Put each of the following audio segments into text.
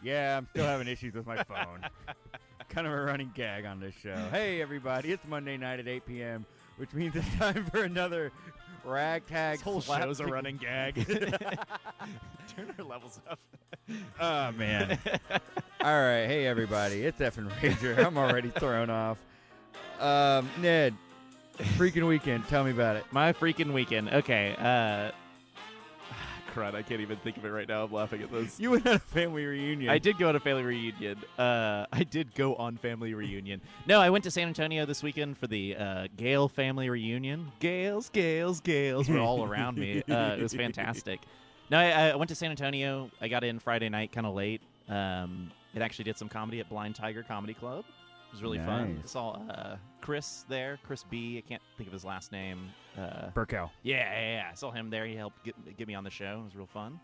Yeah, I'm still having issues with my phone. Kind of a running gag on this show. Hey, everybody, it's Monday night at 8 p.m., which means it's time for another ragtag. This whole show's a running gag. Turn our levels up. Oh, man. All right, hey, everybody, it's Effin Rager. I'm already thrown off. Ned, freaking weekend. Tell me about it. My freaking weekend. Okay. Crud, I can't even think of it right now. I'm laughing at this. You went on a family reunion. I did go on a family reunion. No, I went to San Antonio this weekend for the Gale family reunion. Gales were all around me. It was fantastic. No, I went to San Antonio. I got in Friday night kind of late. It actually did some comedy at Blind Tiger Comedy Club. It was really fun. I saw Chris there, Chris B. I can't think of his last name. Burkow. Yeah. I saw him there. He helped get me on the show. It was real fun.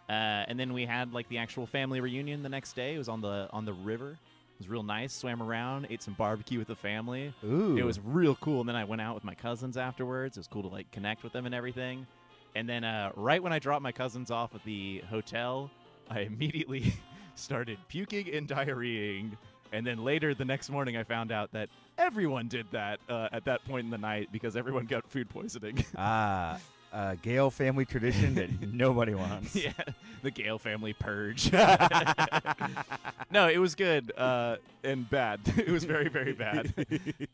And then we had like the actual family reunion the next day. It was on the river. It was real nice. Swam around, ate some barbecue with the family. Ooh. It was real cool. And then I went out with my cousins afterwards. It was cool to like connect with them and everything. And then right when I dropped my cousins off at the hotel, I immediately started puking and diarrheaing. And then later the next morning, I found out that everyone did that at that point in the night because everyone got food poisoning. Gale family tradition that nobody wants. Yeah, the Gale family purge. No, it was good and bad. It was very, very bad.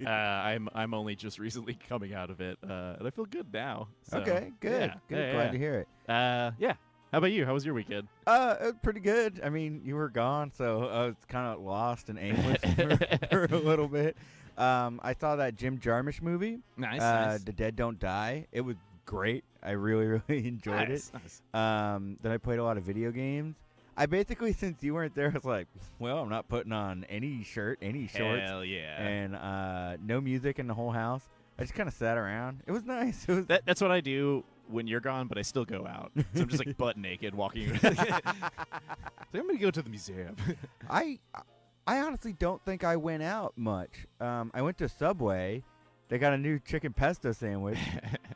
I'm only just recently coming out of it, and I feel good now. So, Okay, good. Yeah, Glad to hear it. Yeah. How about you? How was your weekend? It was pretty good. I mean, you were gone, so I was kind of lost and aimless for a little bit. I saw that Jim Jarmusch movie. Nice. The Dead Don't Die. It was great. I really, really enjoyed it. Nice. Then I played a lot of video games. I basically, since you weren't there, was like, well, I'm not putting on any shirt, any shorts. Hell yeah. And no music in the whole house. I just kind of sat around. It was nice. It was That's what I do when you're gone, but I still go out. So I'm just like butt naked walking. So I'm going to go to the museum. I honestly don't think I went out much. I went to Subway. They got a new chicken pesto sandwich,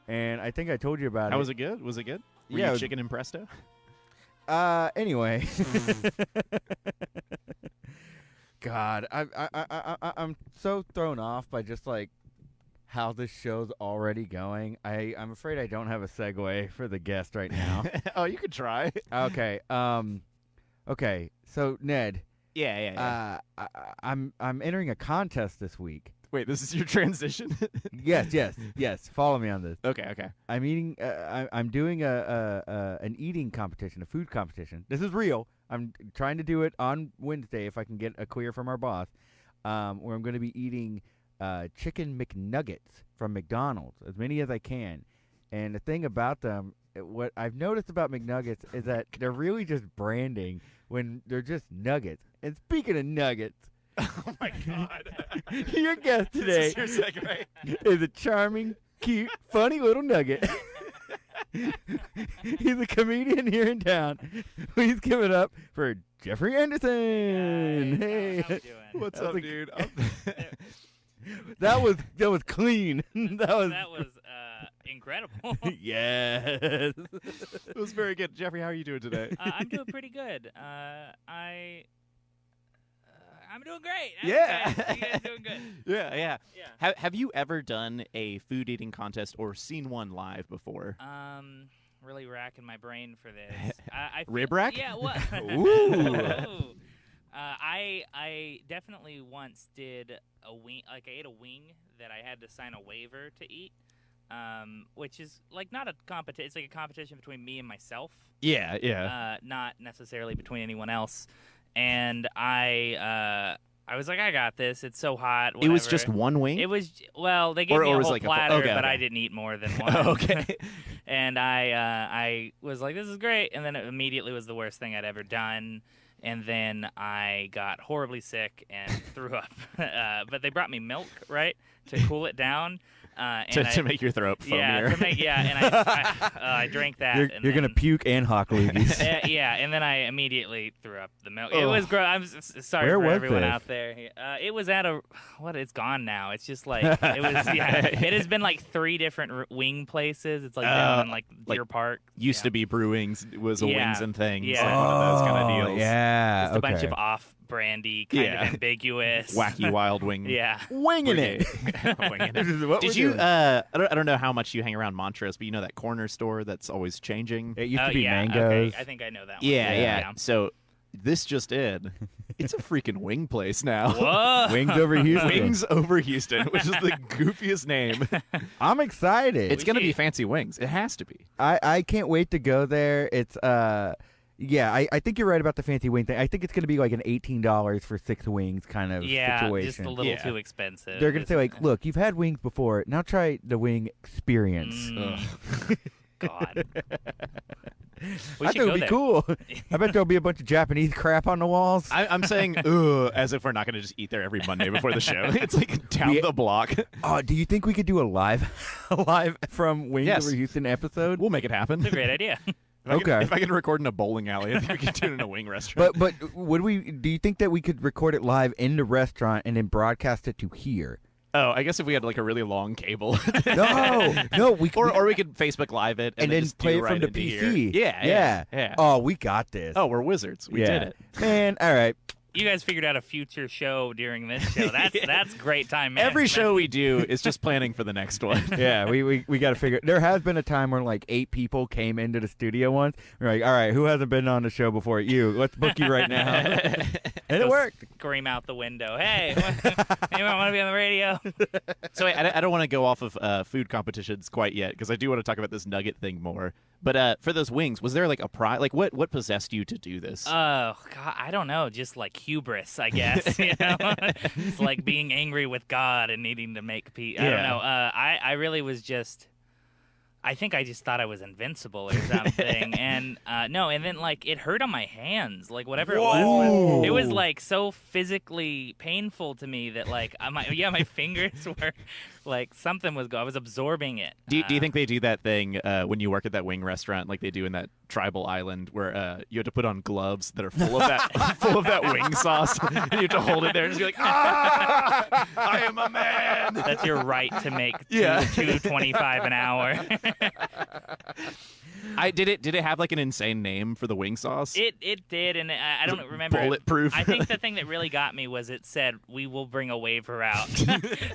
and I think I told you about it. How was it good? Was it good? Were Yeah, you chicken and presto? Anyway. God, I'm so thrown off by just like how this show's already going. I'm afraid I don't have a segue for the guest right now. Oh, you could try. Okay. Okay. So Ned. Yeah. I'm entering a contest this week. Wait, this is your transition? Yes. Follow me on this. Okay. I'm eating. I'm doing an eating competition, a food competition. This is real. I'm trying to do it on Wednesday if I can get a clear from our boss. Where I'm going to be eating chicken McNuggets from McDonald's, as many as I can. And the thing about them, what I've noticed about McNuggets is that they're really just branding when they're just nuggets. And speaking of nuggets. Oh, my God. Your guest today This is your segue. is a charming, cute, funny little nugget. He's a comedian here in town. Please give it up for Jeffrey Anderson. Hey. How we doing? What's up, dude? That was clean. That was Incredible. yes. It was very good. Jeffrey, how are you doing today? I'm doing pretty good. I'm doing great. Yeah. You guys doing good. Yeah. Yeah. Have you ever done a food eating contest or seen one live before? Really racking my brain for this. I Rib rack? Yeah. What? Ooh. I definitely once did a wing. Like I ate a wing that I had to sign a waiver to eat. Which is like not a competition. It's like a competition between me and myself. Yeah. Not necessarily between anyone else. And I was like, I got this. It's so hot. Whatever. It was just one wing? It was, well, they gave me a was whole like platter, okay. but I didn't eat more than one. Okay. And I was like, this is great. And then it immediately was the worst thing I'd ever done. And then I got horribly sick and threw up. But they brought me milk, right, to cool it down. To make your throat foamier. And I drank that. You're going to puke and hawk loogies. Yeah, and then I immediately threw up the milk. It was gross. I'm sorry Where for was everyone this? out there. It was at it's gone now. It's just like, it was, it has been like 3 different wing places. It's like down in like Deer Park. Used to be Brewings, was a Yeah. Wings and Things. Yeah. Like one of those kind of deals. Yeah. It's a bunch Okay. of off-brandy, kind of ambiguous. Wacky Wild Wing. Yeah. Winging it. Winging This it. is what Did we're you? doing. I don't know how much you hang around Montrose, but you know that corner store that's always changing. It used to Oh, be yeah, mangoes. Okay. I think I know that one. Yeah. So this just in. It's a freaking wing place now. Whoa. Wings over Houston. Wings over Houston, which is the goofiest name. I'm excited. It's going to be fancy wings. It has to be. I can't wait to go there. It's yeah, I think you're right about the fancy wing thing. I think it's going to be like an $18 for 6 wings kind of Yeah, situation. just a little too expensive. They're going to say like, look, you've had wings before. Now try the wing experience. God. We I should think it go would be there. cool. I bet there'll be a bunch of Japanese crap on the walls. I'm saying, ugh, as if we're not going to just eat there every Monday before the show. It's like down the block. Oh, do you think we could do a live from Wings Yes. Over Houston episode? We'll make it happen. It's a great idea. If I can record in a bowling alley, I think we can do it in a wing restaurant. But would we? Do you think that we could record it live in the restaurant and then broadcast it to here? Oh, I guess if we had like a really long cable. No, we could, or we could Facebook Live it and then just play do it right from the into PC. Here. Yeah. Oh, we got this. Oh, we're wizards. We did it. Man, all right. You guys figured out a future show during this show. That's great time management. Every show we do is just planning for the next one. Yeah, we got to figure. There has been a time where like 8 people came into the studio once. We're like, all right, who hasn't been on the show before? You. Let's book you right now. And it worked. Scream out the window. Hey, anyone want to be on the radio? So wait, I don't want to go off of food competitions quite yet because I do want to talk about this nugget thing more. But for those wings, was there like a prize? Like what possessed you to do this? Oh God, I don't know. Just like hubris, I guess. You know, it's like being angry with God and needing to make peace. I don't know. I really was just. I think I just thought I was invincible or something, and no, and then like it hurt on my hands, like whatever Whoa. it was like so physically painful to me that like my fingers were like something was I was absorbing it. Do you think they do that thing when you work at that wing restaurant, like they do in that tribal island, where you have to put on gloves that are full of that full of that wing sauce, and you have to hold it there and just be like, "Ah, I am a man." That's your right to make Yeah. $2.25 an hour. Did it have like an insane name for the wing sauce? It did, and I don't remember. Bulletproof. I think the thing that really got me was it said, "We will bring a waiver out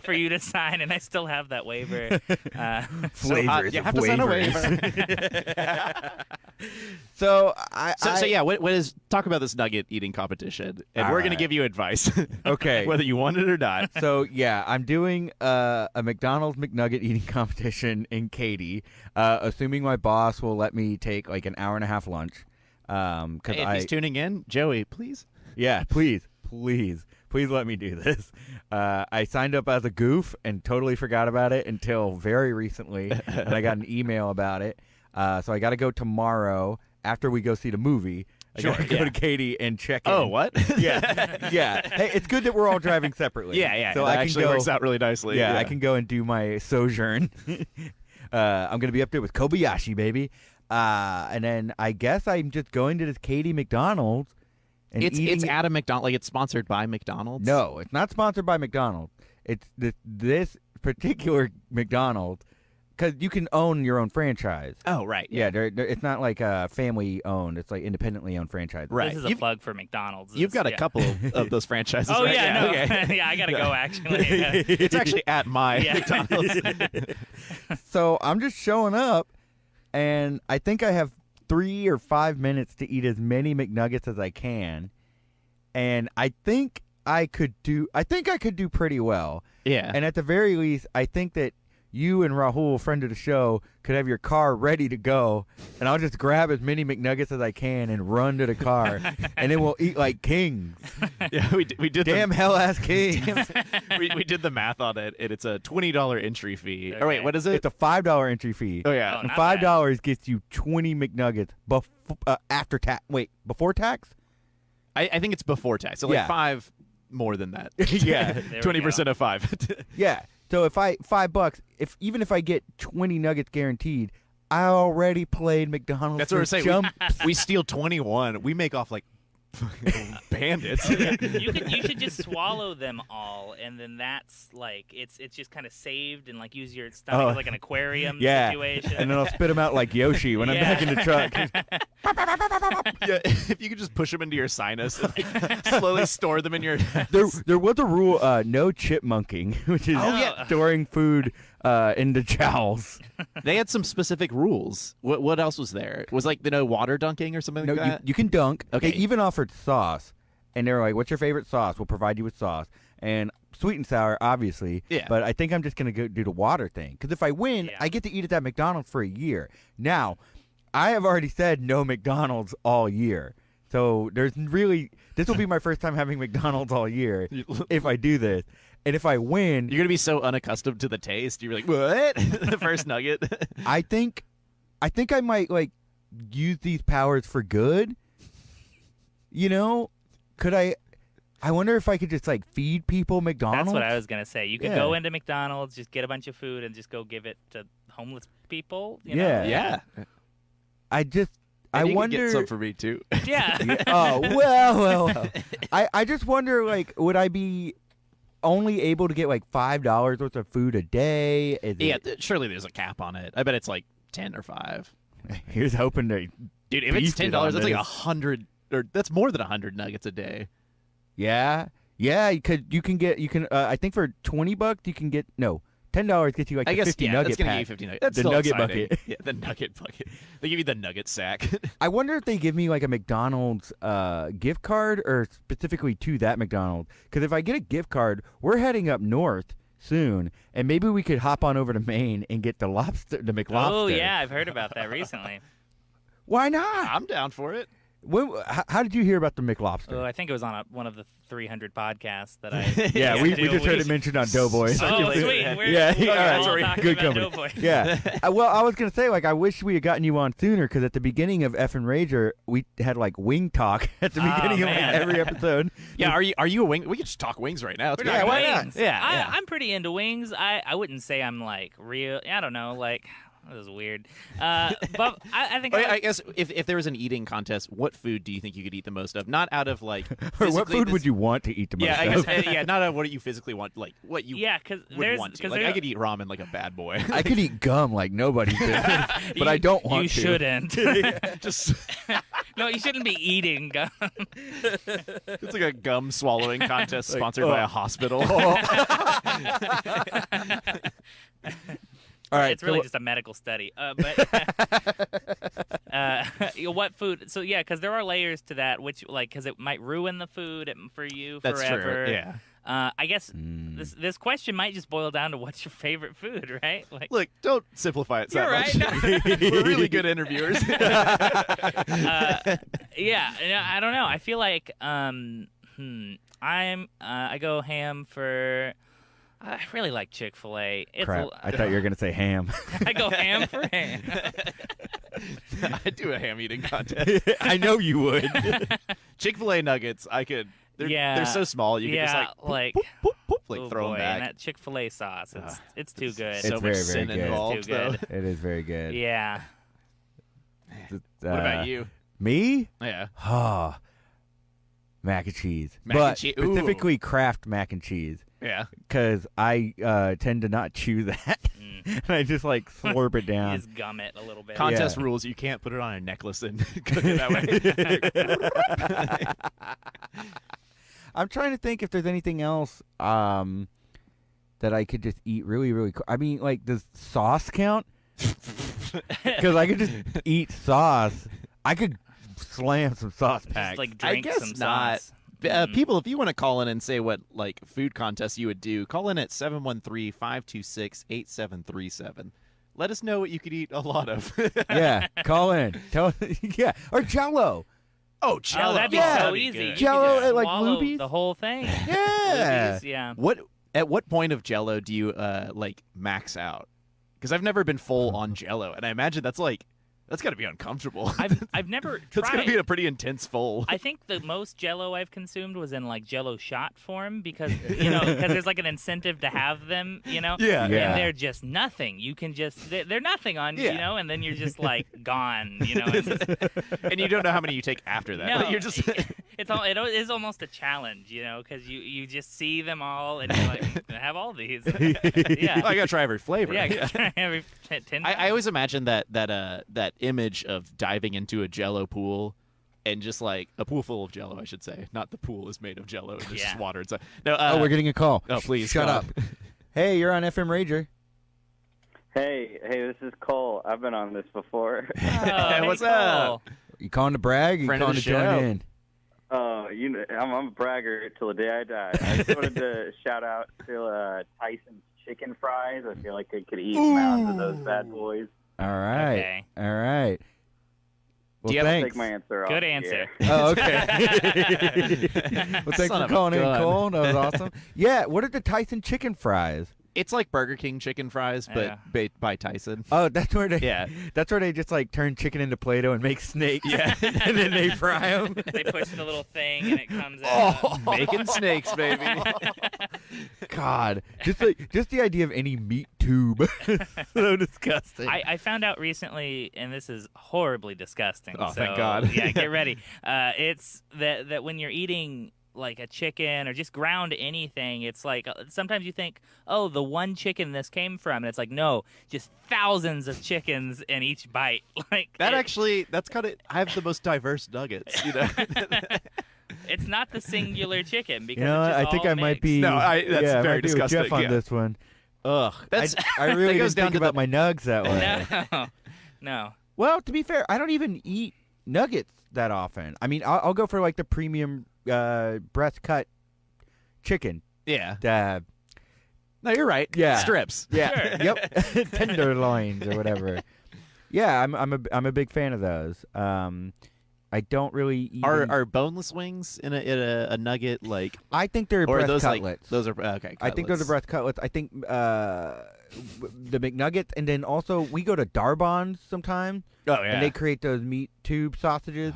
for you to sign," and I still have that waiver. Flavors you of have to sign a waivers. waiver. So What is talk about this nugget eating competition, and All we're going to right. give you advice, Okay. whether you want it or not. So yeah, I'm doing a McDonald's McNugget eating competition in Katy, assuming my boss will let me take like an hour and a half lunch. Because Hey, if he's tuning in, Joey, please. yeah, please let me do this. I signed up as a goof and totally forgot about it until very recently, and I got an email about it. So I got to go tomorrow after we go see the movie. I Sure, gotta go yeah. to Katy and check in. Oh, what? Yeah. Hey, it's good that we're all driving separately. Yeah. So that I can actually go, works out really nicely. Yeah, I can go and do my sojourn. I'm gonna be up there with Kobayashi, baby. And then I guess I'm just going to this Katy McDonald's. And It's eating at a McDonald's. Like it's sponsored by McDonald's. No, it's not sponsored by McDonald's. It's this particular McDonald's because you can own your own franchise. Oh, right. Yeah, it's not like family owned. It's like independently owned franchise. Right. This is a plug for McDonald's. You've got a Yeah. couple of those franchises. Oh right? yeah, no, Okay. yeah, I gotta go actually. It's actually at my Yeah. McDonald's. So I'm just showing up, and I think I have 3 or 5 minutes to eat as many McNuggets as I can, and I think I could do pretty well. Yeah. And at the very least, I think that you and Rahul, friend of the show, could have your car ready to go, and I'll just grab as many McNuggets as I can and run to the car, and then we'll eat like kings. Yeah, we did. Damn hell-ass kings. We did the math on it, and it's a $20 entry fee. Okay. Oh wait, what is it? It's a $5 entry fee. Oh yeah. Oh, And not $5 gets you 20 McNuggets after tax. Wait, before tax? I think it's before tax. So like Yeah. 5 more than that. Yeah. There we 20% of 5. Yeah. So if $5, even if I get 20 nuggets guaranteed, I already played McDonald's. That's what we're for saying. jump. We steal 21. We make off like Bandits. Oh, yeah. You should just swallow them all, and then that's like it's just kind of saved and like use your stomach as like an aquarium situation. And then I'll spit them out like Yoshi when I'm back in the truck. Yeah, if you could just push them into your sinus and like, slowly store them in your There was a rule, no chipmunking, which is storing food into jowls. They had some specific rules. What else was there? Was like water dunking or something like that? You can dunk. Okay. They even offered sauce. And they were like, what's your favorite sauce? We'll provide you with sauce. And sweet and sour, obviously. Yeah. But I think I'm just going to go do the water thing. Because if I win, I get to eat at that McDonald's for a year. Now, I have already said no McDonald's all year. So this will be my first time having McDonald's all year if I do this. And if I win, you're going to be so unaccustomed to the taste. You're like, what? The first nugget. I think I might like use these powers for good. You know, could I wonder if I could just like feed people McDonald's. That's what I was gonna say. You could go into McDonald's, just get a bunch of food, and just go give it to homeless people. You know? Yeah. I wonder. Get some for me too. Yeah. Oh well. I just wonder, like, would I be only able to get like $5 worth of food a day? Surely there's a cap on it. I bet it's like 10 or 5. Here's hoping to. Dude, if it's $10, that's like 100. Or that's more than 100 nuggets a day. Yeah, you can. I think for $20 you can get $10 gets you like the 50 nugget that's gonna pack. give you 50 nuggets. That's the still nugget exciting. bucket. Yeah, the nugget bucket. They give you the nugget sack. I wonder if they give me like a McDonald's gift card or specifically to that McDonald's. Because if I get a gift card, we're heading up north soon, and maybe we could hop on over to Maine and get the McLobster. Oh yeah, I've heard about that recently. Why not? I'm down for it. How did you hear about the McLobster? Oh, I think it was on one of the 300 podcasts that I. We just heard it mentioned on Doughboy. Oh, sweet. Good company. Yeah. Well, I was gonna say, like, I wish we had gotten you on sooner because at the beginning of Effin Rager, we had like wing talk at the beginning of like, every episode. Yeah. Are you a wing? We could just talk wings right now. Why not? Yeah. I'm pretty into wings. I wouldn't say I'm like real. I don't know. Like. That was weird. But I think. I guess if there was an eating contest, what food do you think you could eat the most of? Not out of like. Or what food would you want to eat the most of? I guess. Not out of what you physically want, like what you. because would want to. Like I could eat ramen like a bad boy. I could eat gum like nobody's business, but I don't want to. You shouldn't. Just. No, you shouldn't be eating gum. It's like a gum swallowing contest sponsored by a hospital. All right, it's really just a medical study. But what food? So yeah, because there are layers to that, which because it might ruin the food for you forever. That's true. Yeah. I guess this question might just boil down to what's your favorite food, right? Like, look, don't simplify it so you're much. Right. We're really good interviewers. I don't know. I feel like I go ham for. I really like Chick-fil-A. Crap, I thought you were going to say ham. I go ham for ham. I'd do a ham eating contest. I know you would. Chick-fil-A nuggets, I could. They're so small. You can just throw them back. And that Chick-fil-A sauce, it's too good. It's so very, much very sin good. involved, it's too good. It is very good. Yeah. What about you? Me? Yeah. Mac and cheese. And cheese. Specifically Kraft mac and cheese. Yeah. Because I tend to not chew that. And I just like slurp it down. You just gum it a little bit. Contest rules: you can't put it on a necklace and cook it that way. I'm trying to think if there's anything else that I could just eat really, really quick. I mean, like, does sauce count? Because I could just eat sauce. I could slam some sauce packs. Just like drink some not. sauce. People, if you want to call in and say what like food contests you would do, call in at 713-526-8737. Let us know what you could eat a lot of. Yeah, call in. Yeah, or Jell-O. Oh, Jell-O. Oh, that'd be Yeah. so easy. You Jell-O could just at, like, swallow Luby's? the whole thing. Yeah. Luby's, yeah. At what point of Jell-O do you like max out? Because I've never been full on Jell-O, and I imagine that's got to be uncomfortable. I've never tried. That's going to be a pretty intense full. I think the most Jell-O I've consumed was in like Jell-O shot form because there's like an incentive to have them, Yeah. Yeah. and they're just nothing. You can just they're nothing on and then you're just like gone, And you don't know how many you take after that. No, Like, you're just It is almost a challenge, because you just see them all and you're like, I have all these. Yeah. I gotta try every flavor. Yeah, try every 10 I always imagine that image of diving into a Jello pool. And just like a pool full of Jello, I should say. Not the pool is made of Jello and there's just water inside. No, oh, we're getting a call. Oh, please. Shut up. Hey, you're on Effin Rager. Hey, this is Cole. I've been on this before. Oh, what's hey, up? Cole. You calling to brag? Or you Friend of calling the to join show. in? I'm a bragger till the day I die. I just wanted to shout out to Tyson's chicken fries. I feel like I could eat mounds of those bad boys. All right. Okay. All right. Well, Do you have- thanks. Take my answer off. Good the answer. air. Oh, okay. Well, thanks Son for of a calling in, gun. Cole. That was awesome. Yeah, what are the Tyson chicken fries? It's like Burger King chicken fries, but by Tyson. Oh, that's where they. Yeah. That's where they just like turn chicken into Play-Doh and make snakes. Yeah. and then they fry them. They push the little thing and it comes out. Making snakes, baby. God, just the idea of any meat tube, so disgusting. I found out recently, and this is horribly disgusting. Oh, so, thank God. Yeah, get ready. It's that when you're eating like a chicken or just ground anything, it's like sometimes you think, oh, the one chicken this came from, and it's like, no, just thousands of chickens in each bite. Like That's kind of. I have the most diverse nuggets. it's not the singular chicken because you know, it's just I think all I might mixed. be. No, that's I very might be with disgusting, Jeff on yeah. this one. Ugh, That's- I really that goes didn't down think to about my nugs that way. No. Well, to be fair, I don't even eat nuggets that often. I mean, I'll go for like the premium breast cut chicken. Yeah. No, you're right. Yeah. Strips. Yeah. Yep. Tenderloins or whatever. Yeah, I'm a big fan of those. I don't really eat. Are boneless wings in a nugget like? I think they're Or are breast those cutlets. like those are okay? I think those are breast cutlets. I think the McNuggets, and then also we go to Darbon's sometimes, Oh yeah. and they create those meat tube sausages.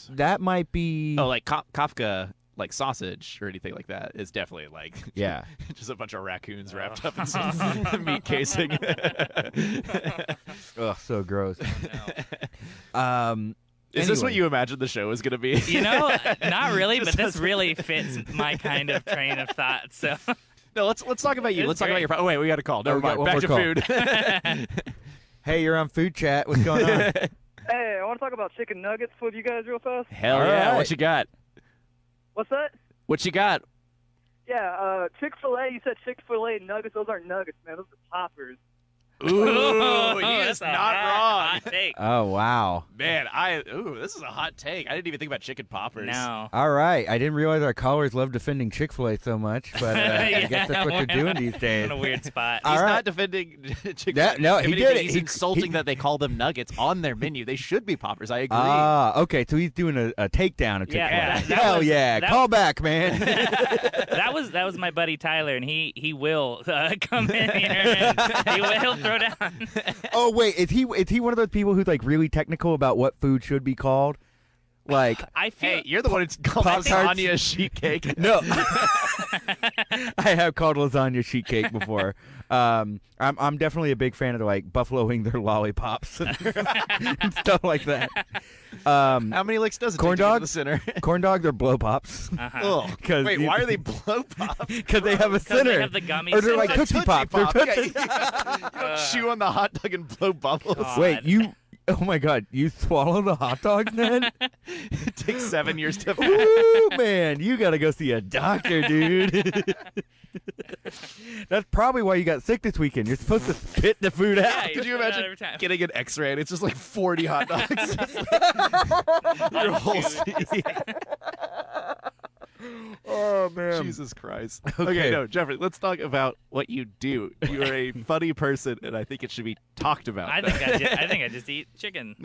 That might be. Oh, like Kafka, like sausage or anything like that is definitely like Yeah. just a bunch of raccoons wrapped up in some meat casing. Ugh, so gross. Is this what Anyway. you imagine the show is going to be? Not really, but this really fits my kind of train of thought. So No, let's talk about you. It's Let's talk about great. your. Oh wait, we got a call. Never we got mind. one Back to more food. Hey, you're on Food Chat. What's going on? Hey, I want to talk about chicken nuggets with you guys real fast. Hell All yeah! right. What you got? What's that? What you got? Yeah, Chick-fil-A. You said Chick-fil-A nuggets. Those aren't nuggets, man. Those are poppers. Ooh, he is that's a not hot wrong. take. Oh wow. Man, this is a hot take. I didn't even think about chicken poppers. No. All right. I didn't realize our callers love defending Chick-fil-A so much, but I guess that's what they're doing these days. In a weird spot. He's All right. not defending Chick-fil-A. That- no, If he anything, did it. He's He- insulting he- that they call them nuggets on their menu. They should be poppers. I agree. Ah, okay. So he's doing a takedown of Chick-fil-A. Yeah, that Hell was- yeah. that- Call back, man. that was my buddy Tyler, and he will come in here and he'll throw down. Oh wait, is he one of those people who's like really technical about what food should be called? Like I feel Hey, you're the one who's called Pop-Tarts? lasagna sheet cake. no, I have called lasagna sheet cake before. I'm definitely a big fan of like buffalo wing their lollipops and stuff like that. How many licks does it Corn take to get to dog? the center? Corn dog, they're blow pops Oh, 'Cause wait, you- why are they blow pops? because they have a 'cause center. they have the gummy. Or they're center. like It's a Tootsie Pops. They're Pop. Tootsie- Yeah, you don't chew on the hot dog and blow bubbles. God. Wait, you? Oh my God, you swallow the hot dogs, then? It takes 7 years to. Ooh, man, you gotta go see a doctor, dude. That's probably why you got sick this weekend. You're supposed to spit the food out. Yeah, Could you spit it out imagine every time. getting an X-ray and it's just like 40 hot dogs? Your whole Oh man. Jesus Christ. Okay. No, Jeffrey, let's talk about what you do. You are a funny person, and I think it should be talked about. I think I just eat chicken.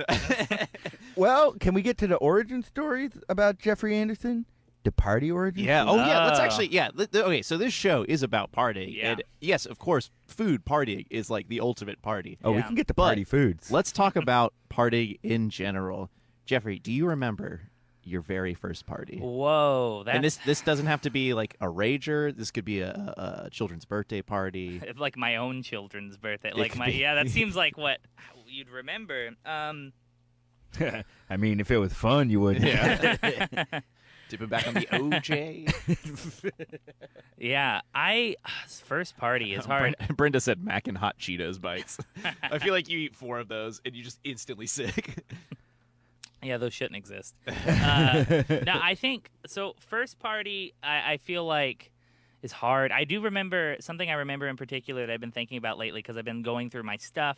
Well, can we get to the origin stories about Jeffrey Anderson? The party origin? Yeah. story? Oh, yeah. Let's Oh. actually. Yeah. Okay. So this show is about partying. Yeah. And yes, of course, food partying is like the ultimate party. Oh, we Yeah. can get to But party foods. Let's talk about partying in general. Jeffrey, do you remember your very first party? Whoa, And that's this doesn't have to be like a rager. This could be a children's birthday party. like my own children's birthday. It Like could my be. yeah, that seems like what you'd remember. I mean, if it was fun, you wouldn't. Yeah. Dipping back on the OJ. Yeah, first party is hard. Brenda said mac and hot Cheetos bites. I feel like you eat 4 of those and you just instantly sick. Yeah, those shouldn't exist. No, I think so. First party, I feel like is hard. I do remember something I remember in particular that I've been thinking about lately because I've been going through my stuff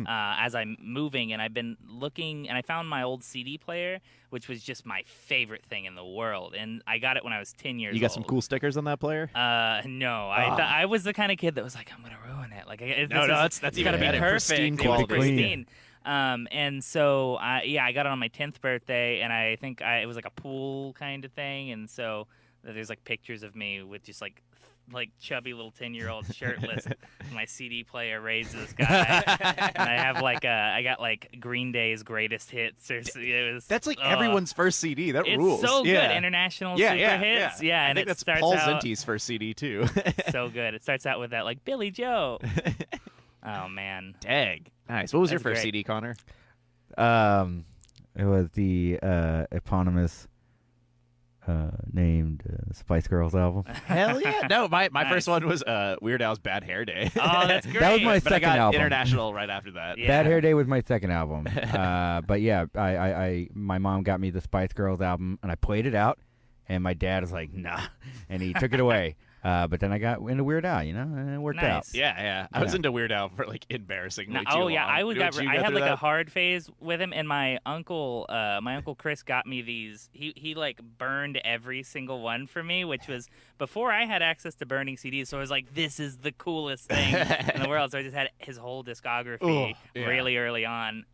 as I'm moving, and I've been looking, and I found my old CD player, which was just my favorite thing in the world, and I got it when I was 10 years old. You got some cool stickers on that player? No. I was the kind of kid that was like, I'm gonna ruin it. Like, that's you gotta be better. perfect. Pristine It was quality. pristine. And so, I got it on my 10th birthday, and I think it was like a pool kind of thing, and so there's like pictures of me with just like chubby little 10-year-old shirtless. My CD player raised this guy, and I have I got like Green Day's greatest hits. That's like everyone's first CD. That it's rules. so good. Yeah. International super hits. Yeah, I and think it that's starts Paul out Zinti's first CD too. so good. It starts out with that like Billy Joe. Oh man, Dang. Nice. What was your That's first great. CD, Connor? It was the eponymous named Spice Girls album. Hell yeah. No, my Nice. first one was Weird Al's Bad Hair Day. oh that's great. That was my but I second got album. International right after that. Yeah. Bad Hair Day was my second album. But yeah, my mom got me the Spice Girls album, and I played it out, and my dad was like, nah, and he took it away. But then I got into Weird Al, and it worked out. Nice. Yeah. I was into Weird Al for like embarrassingly too oh yeah, long. I Did you I go had through like a that? hard phase with him, and my uncle Chris got me these. He like burned every single one for me, which was before I had access to burning CDs. So I was like, this is the coolest thing in the world. So I just had his whole discography really early on.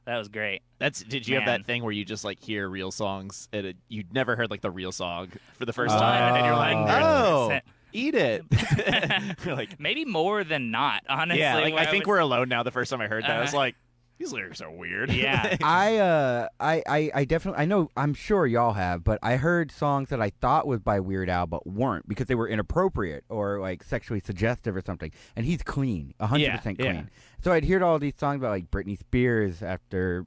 That was great. Did you have Man. that thing where you just like hear real songs and you'd never heard like the real song for the first time, and you're like, 100%. eat it. You're like, Maybe more than not, honestly. yeah, like where I think was- we're alone now. The first time I heard that, I was like, these lyrics are weird. Yeah. I definitely, I know, I'm sure y'all have, but I heard songs that I thought was by Weird Al but weren't because they were inappropriate or like sexually suggestive or something. And he's clean, 100% clean. Yeah. So I'd hear all these songs about like Britney Spears after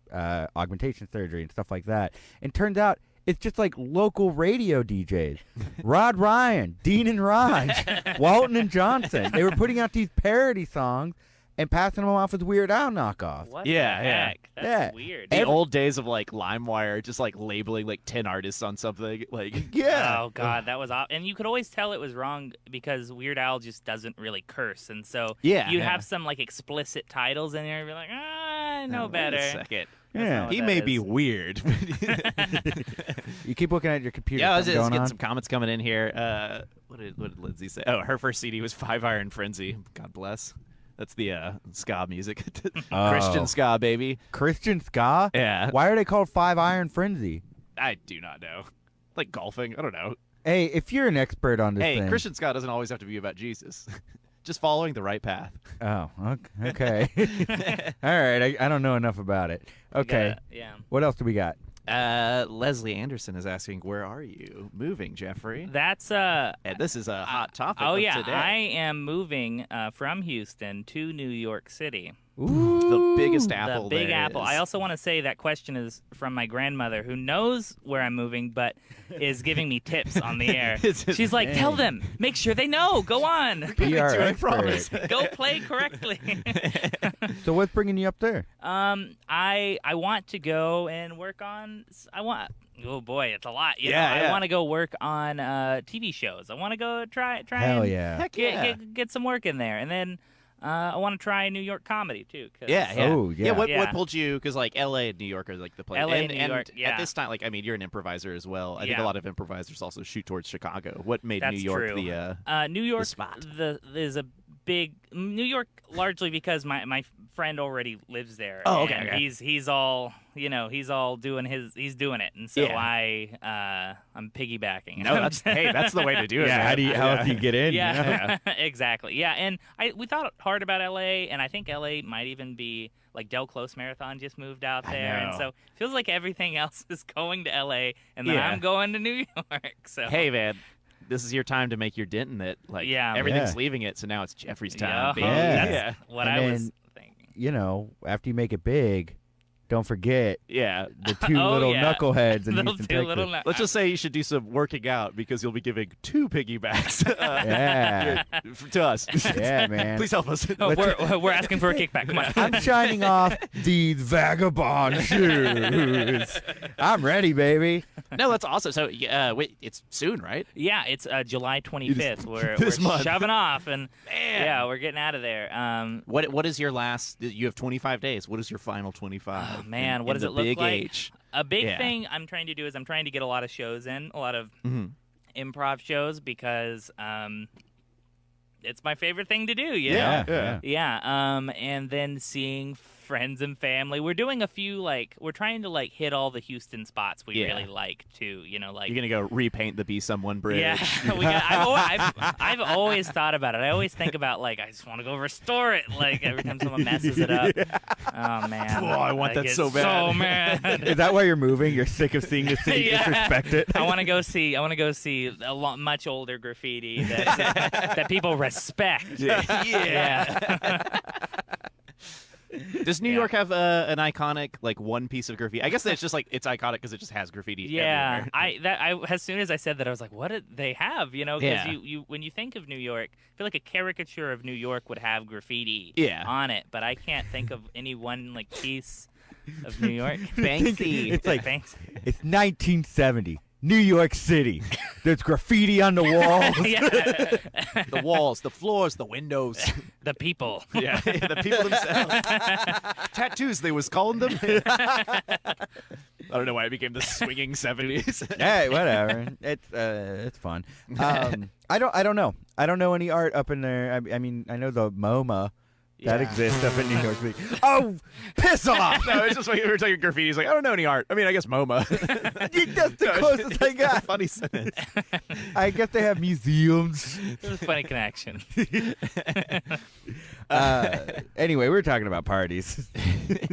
augmentation surgery and stuff like that. And turns out it's just like local radio DJs. Rod Ryan, Dean and Raj, Walton and Johnson. They were putting out these parody songs and passing them off as Weird Al knockoffs. What Yeah, the yeah. heck? That's Yeah. weird. The old days of like LimeWire, just like labeling like 10 artists on something. Like, Yeah. Oh god, that was and you could always tell it was wrong because Weird Al just doesn't really curse, and so Yeah, you'd yeah. have some like explicit titles in there, and be like, I know wait better. a second. That's Yeah. not what He that may is. be weird. You keep looking at your computer. Yeah, I was Something just going getting on? some comments coming in here. What did Lindsay say? Oh, her first CD was 5 Iron Frenzy. God bless. That's the ska music. Christian ska, baby. Christian ska? Yeah. Why are they called 5 Iron Frenzy? I do not know. Like golfing. I don't know. Hey, if you're an expert on this Hey, thing. Christian ska doesn't always have to be about Jesus. Just following the right path. Oh, okay. All right, I don't know enough about it. Okay. Yeah. What else do we got? Leslie Anderson is asking, where are you moving, Jeffrey? That's And this is a hot topic Oh of yeah, today. I am moving from Houston to New York City. The biggest apple The Big there Apple. is. I also want to say that question is from my grandmother, who knows where I'm moving, but is giving me tips on the air. She's like, Dang. "Tell them, make sure they know. Go on, Be our I expert. promise. go play correctly." So what's bringing you up there? I want to go and work on. Oh boy, it's a lot. You know, Yeah, yeah. I want to go work on TV shows. I want to go try. Hell and yeah. Heck yeah. get some work in there, and then I want to try New York comedy too. 'Cause Yeah, yeah. Oh, yeah. What Yeah. pulled you? Because like L.A. and New York are like the place. LA and and, New York, and yeah. at this time, like I mean, you're an improviser as well. I think Yeah. a lot of improvisers also shoot towards Chicago. What made That's New York true. the? New York spot. is a big New York largely because my friend already lives there. Oh, okay, and okay. He's all he's all doing he's doing it, and so Yeah. I'm piggybacking. No, that's the way to do it. man. How else do you get in? Yeah, exactly. Yeah, and we thought hard about LA, and I think LA might even be like Del Close Marathon just moved out I there, and know. so it feels like everything else is going to LA, and then Yeah. I'm going to New York. So Hey, man. This is your time to make your dent in it. Like Yeah. everything's Yeah. leaving it, so now it's Jeffrey's Yeah, time. baby. Yeah. that's what And I was then- thinking. After you make it big, don't forget Yeah. the two Oh, little yeah. knuckleheads in Those Houston, two Texas. little Let's just say you should do some working out because you'll be giving 2 piggybacks Yeah. to us. Yeah, man. Please help us. Oh, we're asking for a kickback. Come on. I'm shining off these vagabond shoes. I'm ready, baby. No, that's awesome. So, wait, it's soon, right? Yeah, it's July 25th. We're this month. shoving off, and Man. yeah, we're getting out of there. What is your last? You have 25 days. What is your final 25? Oh, man, what in does the it look big like? H? A big Yeah. thing I'm trying to do is I'm trying to get a lot of shows in, a lot of Mhm. improv shows because it's my favorite thing to do. You Yeah. know? Yeah. And then seeing friends and family. We're doing a few we're trying to hit all the Houston spots we Yeah. really like too. You know, You're gonna go repaint the Be Someone Bridge. Yeah, I've always thought about it. I always think about I just want to go restore it. Every time someone messes it up, oh man, Oh, I want that get so bad. So mad. Is that why you're moving? You're sick of seeing the city Yeah. disrespect it? I want to go see much older graffiti that people respect. Yeah. Does New Yeah. York have an iconic one piece of graffiti? I guess it's just it's iconic because it just has graffiti. Yeah, everywhere. as soon as I said that, I was like, "What did they have?" You know, because Yeah. you when you think of New York, I feel like a caricature of New York would have graffiti Yeah. on it, but I can't think of any one piece of New York. Banksy. It's like Thanks. it's 1970, New York City. There's graffiti on the walls. Yeah, The walls, the floors, the windows. the people. Yeah, the people themselves. Tattoos, they was calling them. I don't know why it became the swinging 70s. Hey, whatever. It's fun. I don't know. I don't know any art up in there. I mean, I know the MoMA. That Yeah. exists up in New York City. Oh, piss off! No, it's just when we were talking graffiti. He's like, I don't know any art. I mean, I guess MoMA. That's the closest I got. Funny sentence. I guess they have museums. It was a funny connection. Anyway, we're talking about parties.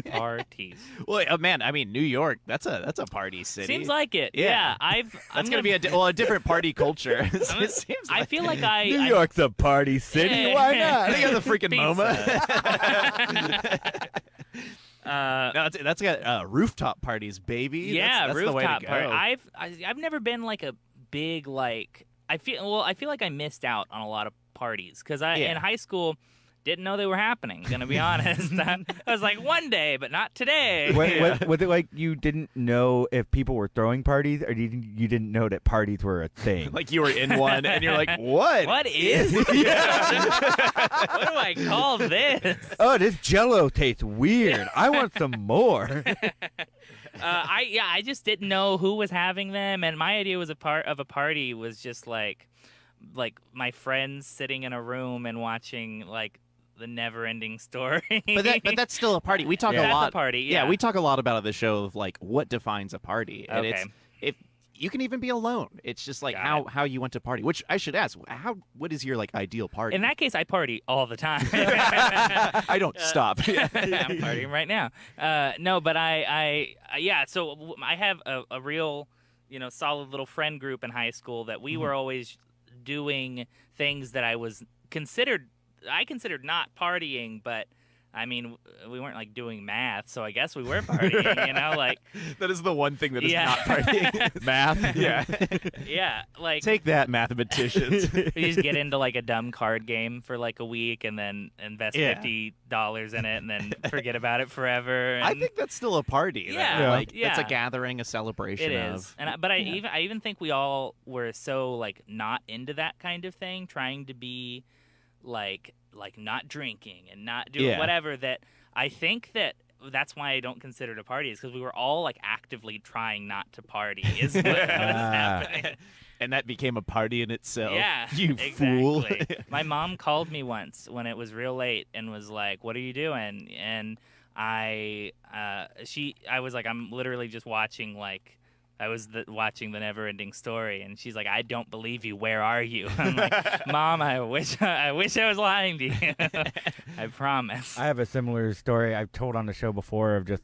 Parties. Well, man, I mean, New York. That's a party city. Seems like it. Yeah. I'm that's gonna be a different party culture. It seems I feel like I. New I- York's a party city. Yeah. Why not? They got the freaking Pizza. MoMA. Uh, No, that's got rooftop parties, baby. Yeah, that's the way to rooftop go. party. I've never been a big I feel like I missed out on a lot of parties because Yeah. in high school didn't know they were happening. Gonna be honest, I was like one day, but not today. Was it like you didn't know if people were throwing parties, or you didn't know that parties were a thing? Like you were in one, and you're like, what? What is? What do I call this? Oh, this Jello tastes weird. I want some more. I just didn't know who was having them, and my idea was a party was just like my friends sitting in a room and watching the never-ending story. But that's still a party. We talk Yeah. a That's lot. a party. Yeah, we talk a lot about on the show of what defines a party, and Okay. if you can even be alone. It's just Got how you went to party. Which I should ask, what is your ideal party? In that case, I party all the time. I don't stop. I'm partying right now. No, but yeah. So I have a real, solid little friend group in high school that we were always doing things that I considered not partying, but I mean, we weren't doing math, so I guess we were partying, That is the one thing that is Yeah. not partying. Math. Yeah. yeah, Take that, mathematicians. we just get into a dumb card game for a week and then invest Yeah. $50 in it and then forget about it forever. And I think that's still a party. Yeah. Yeah. It's a Yeah. gathering, a celebration it is, of. but I even think we all were so not into that kind of thing, trying to be like not drinking and not doing Yeah. whatever, that I think that's why I don't consider it a party, is because we were all actively trying not to party is what was happening. And that became a party in itself. Yeah, You fool. exactly. My mom called me once when it was real late and was like, "What are you doing?" And I was like, "I'm literally just watching watching the Never-Ending Story," and she's like, "I don't believe you. Where are you?" I'm like, "Mom, I wish I was lying to you. I promise." I have a similar story I've told on the show before of just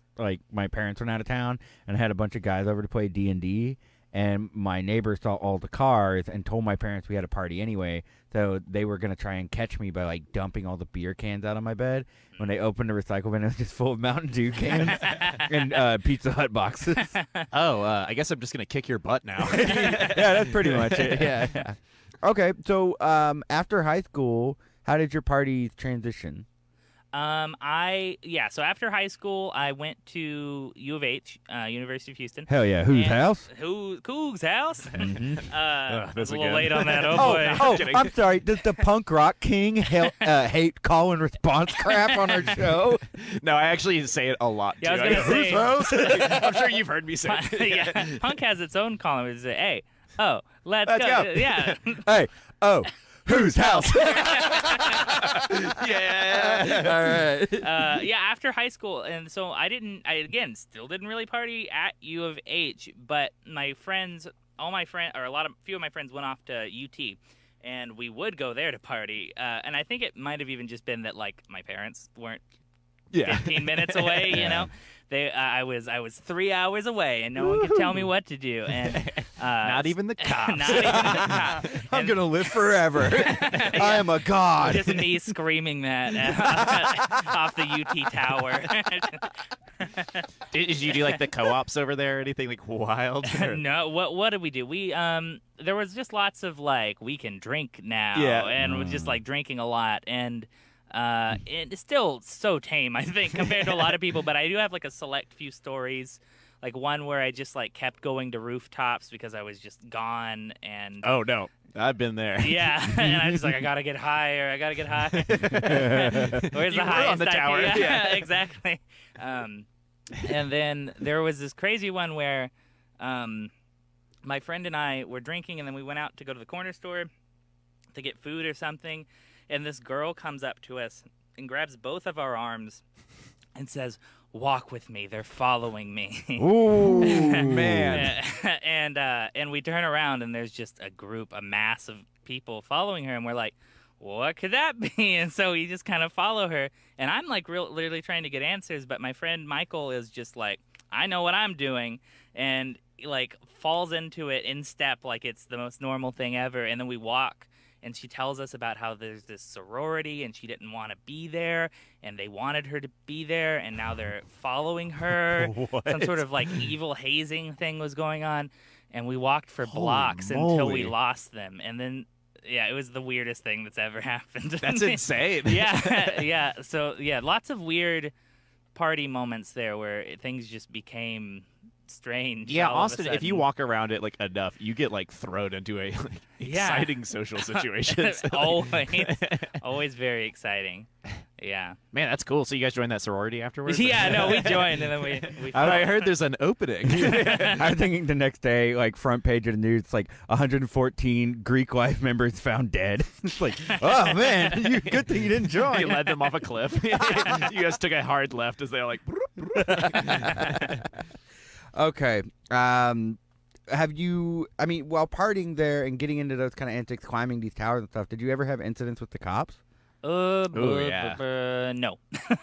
my parents went out of town and I had a bunch of guys over to play D&D, and my neighbor saw all the cars and told my parents we had a party anyway. So they were gonna try and catch me by like dumping all the beer cans out on my bed. When they opened the recycle bin, it was just full of Mountain Dew cans and Pizza Hut boxes. I guess I'm just gonna kick your butt now. Yeah, that's pretty much it. Yeah. Okay, so after high school, how did your parties transition? So after high school, I went to U of H, University of Houston. Hell yeah, whose house? Coog's house? Mm-hmm. That's a little again. late on that. Oh, boy. I'm sorry. Does the punk rock king hate call and response crap on our show? No, I actually say it a lot. Yeah, too. I was gonna say- Whose house? I'm sure you've heard me say it. Yeah, Punk has its own column. It's hey, let's Let's go. Yeah. Hey, whose house? Yeah. All right. After high school, and so I still didn't really party at U of H, but my friends, few of my friends went off to UT, and we would go there to party. And I think it might have even just been that like my parents weren't 15 minutes away, you know. I was 3 hours away, and no one could tell me what to do. And Not even the cops. Not even the cops. I'm going to live forever. I am a god. Just me screaming that off the UT tower. Did you do like the co-ops over there or anything like wild? No, what did we do? We there was just lots of like we can drink now, Yeah. and we're just like drinking a lot, and it's still so tame, I think, compared to a lot of people. But I do have like a select few stories, like one where I just like kept going to rooftops because I was just gone, and Oh no, I've been there. yeah, and I was just like, I gotta get higher. Where's You the were highest on the I can- tower. Yeah, Yeah. exactly. And then there was this crazy one where my friend and I were drinking, and then we went out to go to the corner store to get food or something, and this girl comes up to us and grabs both of our arms and says, "Walk with me. They're following me." Ooh, man. And we turn around, and there's just a mass of people following her, and we're like, what could that be? And so we just kind of follow her, and I'm like literally trying to get answers, but my friend Michael is just like, I know what I'm doing, and like falls into it in step like it's the most normal thing ever. And then we walk, and she tells us about how there's this sorority, and she didn't want to be there, and they wanted her to be there, and now they're following her. Some sort of like evil hazing thing was going on, and we walked for blocks until we lost them, and then it was the weirdest thing that's ever happened. That's insane. Yeah. So lots of weird party moments there where things just became strange. Yeah, all of a Austin, if you sudden. walk around it like enough, you get like thrown into a like, exciting social situations. always very exciting. Yeah. Man, that's cool. So you guys joined that sorority afterwards? Yeah, no, we joined, and then we I heard there's an opening. I was thinking the next day, like front page of the news, like 114 Greek life members found dead. It's like, oh man, good thing you didn't join. You led them off a cliff. You guys took a hard left as they were like. Okay. Have you? I mean, while partying there and getting into those kind of antics, climbing these towers and stuff, did you ever have incidents with the cops? No.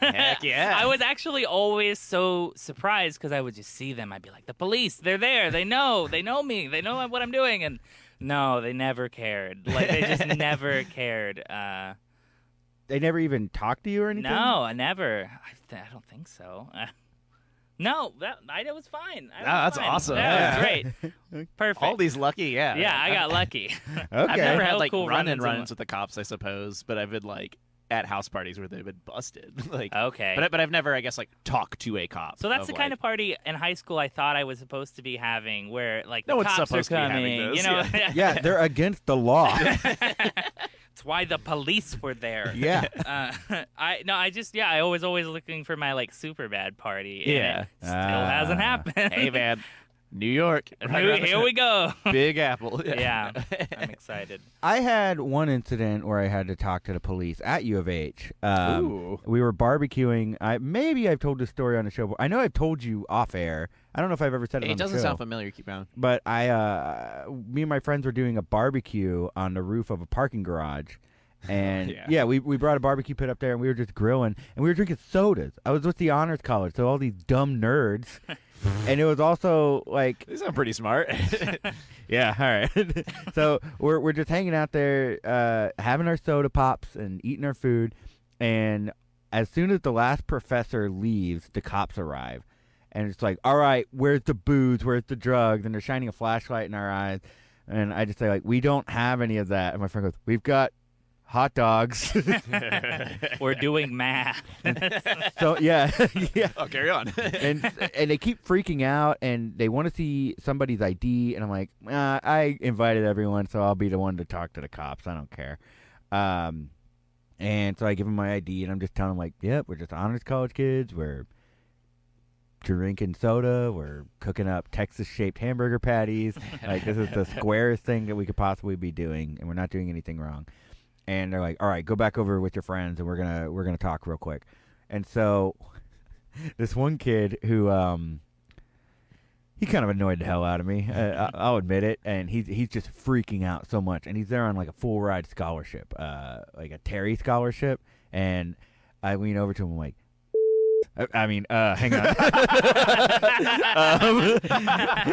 Heck yeah. I was actually always so surprised because I would just see them. I'd be like, the police, they're there. They know me. They know what I'm doing. And no, they never cared. Like, they just never cared. They never even talked to you or anything? No, I never. I don't think so. No, it was fine. That's awesome. That was great. Perfect. All these lucky, yeah. Yeah, I got lucky. Okay. I've never had Real like cool run-ins run-ins with the cops, I suppose, but I've been like at house parties where they've been busted. Like, Okay. but I've never, I guess, like talked to a cop. So that's the kind of party in high school I thought I was supposed to be having, where like No the one's cops supposed are to be coming. having You those, know, Yeah, they're against the law. It's why the police were there. Yeah. I was always looking for my like super bad party. And Yeah. it still hasn't happened. Hey man, New York. Here we go. Big Apple. Yeah, I'm excited. I had one incident where I had to talk to the police at U of H. Ooh. We were barbecuing. Maybe I've told this story on the show, but I know I've told you off air. I don't know if I've ever said it on It the doesn't show. sound familiar. Keep going. But me and my friends were doing a barbecue on the roof of a parking garage. And we brought a barbecue pit up there, and we were just grilling, and we were drinking sodas. I was with the honors college, so all these dumb nerds And it was also like, They sound pretty smart. yeah, all right. So we're just hanging out there, having our soda pops and eating our food. And as soon as the last professor leaves, the cops arrive. And it's like, all right, where's the booze? Where's the drugs? And they're shining a flashlight in our eyes. And I just say, like, we don't have any of that. And my friend goes, we've got hot dogs. We're doing math. So, yeah. Yeah. Oh, carry on. And they keep freaking out, and they want to see somebody's ID. And I'm like, I invited everyone, so I'll be the one to talk to the cops. I don't care. And so I give them my ID, and I'm just telling them, like, yep, we're just honors college kids. We're drinking soda. We're cooking up Texas-shaped hamburger patties. Like, this is the squarest thing that we could possibly be doing, and we're not doing anything wrong. And they're like, all right, go back over with your friends, and we're gonna talk real quick. And so this one kid who he kind of annoyed the hell out of me. I'll admit it. And he's just freaking out so much. And he's there on like a full ride scholarship, like a Terry scholarship. And I lean over to him, I'm like, hang on.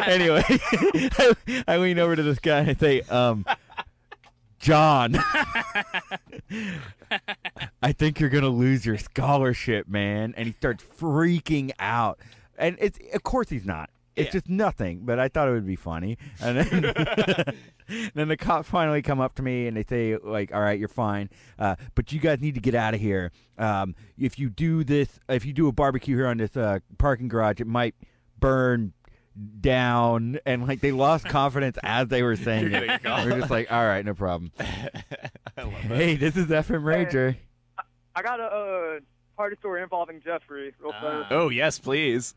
Anyway, I lean over to this guy and I say, John, I think you're going to lose your scholarship, man. And he starts freaking out. And of course he's not. It's just nothing, but I thought it would be funny. And then, then the cops finally come up to me and they say, like, all right, you're fine, but you guys need to get out of here. If you do a barbecue here on this parking garage, it might burn down. And, like, they lost confidence as they were saying it. We're just like, all right, no problem. I love Hey, this is Effin Rager. I got a party story involving Jeffrey real fast. Oh, yes, please.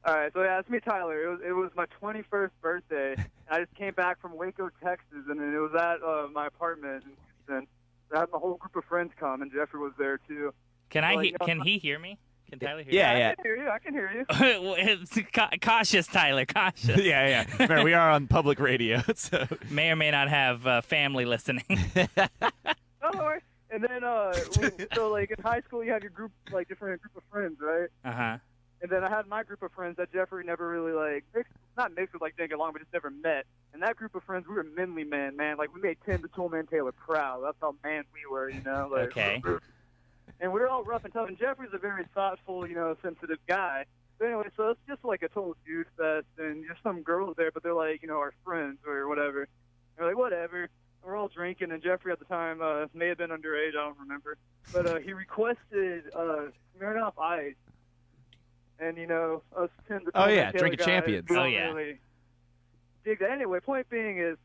All right, so yeah, it's me, Tyler. It was my 21st birthday. And I just came back from Waco, Texas, and it was at my apartment in Houston. I had my whole group of friends come, and Jeffrey was there too. Can he hear me? Can Tyler hear me? I can hear you. It's cautious, Tyler. Cautious. Yeah. Remember, we are on public radio, so May or may not have family listening. Don't worry. And then, so like in high school, you have your group, like different group of friends, right? Uh-huh. And then I had my group of friends that Jeffrey never really, like, not mixed with, like, didn't get along, but just never met. And that group of friends, we were manly men, man. Like, we made Tim the Toolman Taylor proud. That's how man we were, you know? Like, Okay. And we were all rough and tough. And Jeffrey's a very thoughtful, you know, sensitive guy. But anyway, so it's just like a total dude fest. And there's some girls there, but they're like, you know, our friends or whatever. They're like, whatever. We're all drinking, and Jeffrey at the time may have been underage. I don't remember. But he requested Smirnoff Ice. And, you know, us 10 to 20 drinking guys, champions. we don't Oh, yeah. really dig that. Anyway, point being is,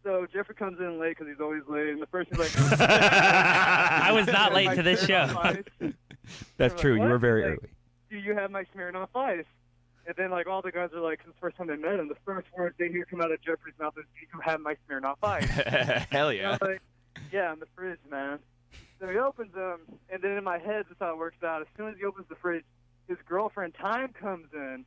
so Jeffrey comes in late because he's always late. And the first he's like, I was not late to this show. That's We're true. like, You were "What?" very He's like, early. Do you have my Smirnoff Ice? And then, like, all the guys are like, since the first time they met him, the first words they hear come out of Jeffrey's mouth is, do you have my Smirnoff Ice? Hell And I yeah. was like, yeah, in the fridge, man. So he opens them, and then in my head, this is how it works out. As soon as he opens the fridge, his girlfriend, Time, comes in.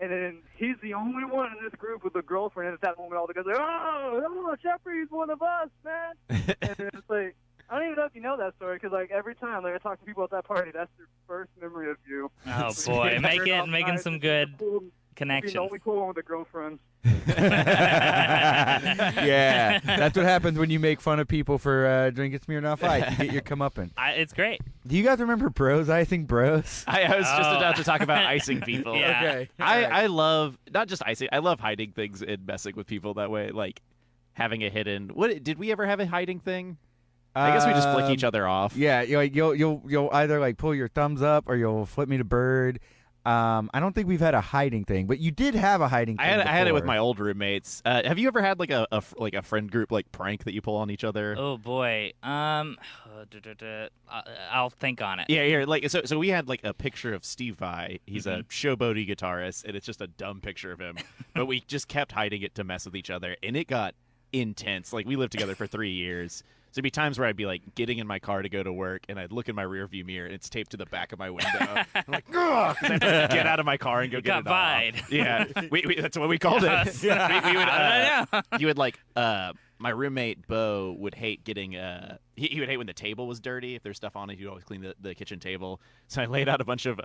And then he's the only one in this group with a girlfriend. And at that moment, all the guys are like, oh, Jeffrey's one of us, man. And then it's like, I don't even know if you know that story, because, like, every time like, I talk to people at that party, that's their first memory of you. Oh, boy. Making some good Being connections. the only cool one with a girlfriend. Yeah, that's what happens when you make fun of people for drinking Smirnoff Ice. You get your comeuppance. It's great. Do you guys remember Bros icing Bros? I was just Oh. about to talk about icing people. Yeah. Okay. I love not just icing. I love hiding things and messing with people that way. Like having a hidden. What did we ever have a hiding thing? I guess we just flick each other off. Yeah, you'll either like pull your thumbs up or you'll flip me to bird. I don't think we've had a hiding thing, but you did have a hiding thing. I had it with before. my old roommates. Have you ever had like a friend group like prank that you pull on each other? Oh, boy. I'll think on it. Yeah, like so we had like a picture of Steve Vai. He's a showboaty guitarist, and it's just a dumb picture of him. But we just kept hiding it to mess with each other, and it got intense. Like we lived together for 3 years. So there'd be times where I'd be like getting in my car to go to work, and I'd look in my rearview mirror, and it's taped to the back of my window. I'm like, ugh! 'Cause I have to get out of my car and go get it Got off. Yeah, we that's what we called it. We would, I don't know. you would like my roommate Bo would hate getting he would hate when the table was dirty. If there's stuff on it, he'd always clean the kitchen table. So I laid out a bunch of